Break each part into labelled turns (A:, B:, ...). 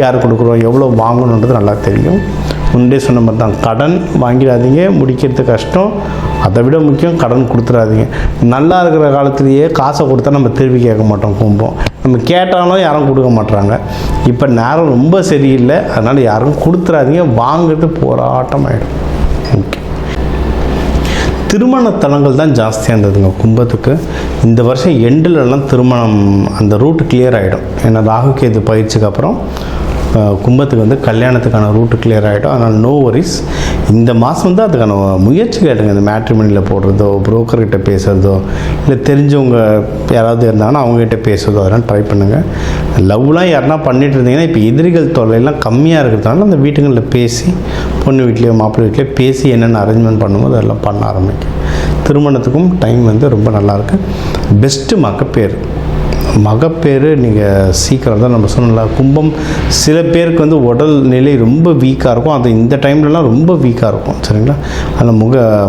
A: யார் கொடுக்குறோம், எவ்வளோ வாங்கணுன்றது நல்லா தெரியும். முன்னே சொன்ன மாதிரி தான், கடன் வாங்கிடாதீங்க, முடிக்கிறது கஷ்டம். அதை விட முக்கியம் கடன் கொடுத்துடாதீங்க. நல்லா இருக்கிற காலத்துலேயே காசை கொடுத்தா நம்ம திருப்பி கேட்க மாட்டோம். கும்பம் நம்ம கேட்டாலும் யாரும் கொடுக்க மாட்டுறாங்க. இப்போ நேரம் ரொம்ப சரியில்லை, அதனால் யாரும் கொடுத்துடாதீங்க. வாங்கிறது போராட்டம் ஆகிடும். ஓகே, திருமண தலங்கள் தான் ஜாஸ்தியாக இருந்ததுங்க கும்பத்துக்கு. இந்த வருஷம் எண்டிலெல்லாம் திருமணம் அந்த ரூட்டு கிளியர் ஆகிடும். ஏன்னா ராகு கேது பயிற்சிக்கு அப்புறம் கும்பத்துக்கு வந்து கல்யாணத்துக்கான ரூட்டு கிளியர் ஆகிடும். அதனால் நோ வரிஸ். இந்த மாதம் வந்து அதுக்கான முயற்சி கேட்டுங்க. இந்த மேட்ரிமனியில் போடுறதோ, புரோக்கர்கிட்ட பேசுகிறதோ, இல்லை தெரிஞ்சவங்க யாராவது இருந்தாங்கன்னா அவங்ககிட்ட பேசுகிறதோ, அதெல்லாம் ட்ரை பண்ணுங்கள். லவ்லாம் யாருன்னா பண்ணிட்டு இருந்தீங்கன்னா இப்போ எதிரிகள் தொல்லையெல்லாம் கம்மியாக இருக்கிறதுனால அந்த வீட்டுங்களில் பேசி, பொண்ணு வீட்லேயோ மாப்பிள்ளை வீட்லேயோ பேசி என்னென்ன அரேஞ்ச்மெண்ட் பண்ணும்போது அதெல்லாம் பண்ண ஆரம்பிக்கும். திருமணத்துக்கும் டைம் வந்து ரொம்ப நல்லாயிருக்கு. பெஸ்ட்டு மகப்பேறு. மகப்பேறு நீங்கள் சீக்கிரம் தான் நம்ம சொன்னல. கும்பம் சில பேருக்கு வந்து உடல் நிலை ரொம்ப வீக்காக இருக்கும். அது இந்த டைம்லலாம் ரொம்ப வீக்காக இருக்கும். சரிங்களா? அதில்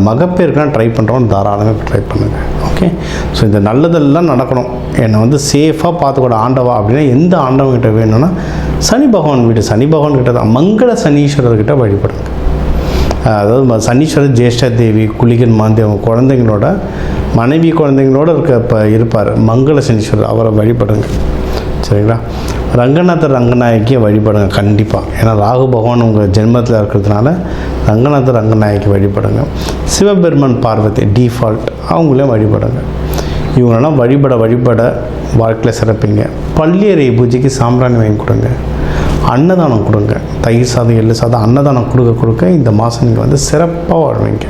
A: மகப்பேருக்குலாம் ட்ரை பண்ணுறோம், தாராளமாக ட்ரை பண்ணுங்கள். ஓகே, ஸோ இந்த நல்லதெல்லாம் நடக்கணும். என்னை வந்து சேஃபாக பார்த்துக்கூட ஆண்டவா அப்படின்னா எந்த ஆண்டவங்கிட்ட வேணும்னா சனி பகவான் வீடு, சனி பகவான் கிட்ட தான், மங்கள சனீஸ்வரர்கிட்ட வழிபடுங்க. அதாவது சனீஸ்வரர் ஜேஷ்டா தேவி, குளிகன் மாந்தி அவங்க குழந்தைங்களோட மனைவி குழந்தைங்களோட இருப்பார் மங்கள சனீஸ்வரர், அவரை வழிபடுங்க. சரிங்களா? ரங்கநாதர் ரங்கநாயகியை வழிபடுங்க கண்டிப்பாக. ஏன்னா ராகு பகவான் உங்கள் ஜென்மத்தில் இருக்கிறதுனால ரங்கநாதர் ரங்கநாயகி வழிபடுங்க. சிவபெருமன் பார்வதி டிஃபால்ட், அவங்களையும் வழிபடுங்க. இவங்களெல்லாம் வழிபட வாழ்க்கையில் சிறப்பிங்க. பள்ளியறை பூஜைக்கு சாம்பிராணி வாங்கி கொடுங்க. அன்னதானம் கொடுங்க. தயிர் சாதம், எள்ளு சாதம் அன்னதானம் கொடுக்க இந்த மாதம் நீங்கள் வந்து சிறப்பாக வாழ்வீங்க.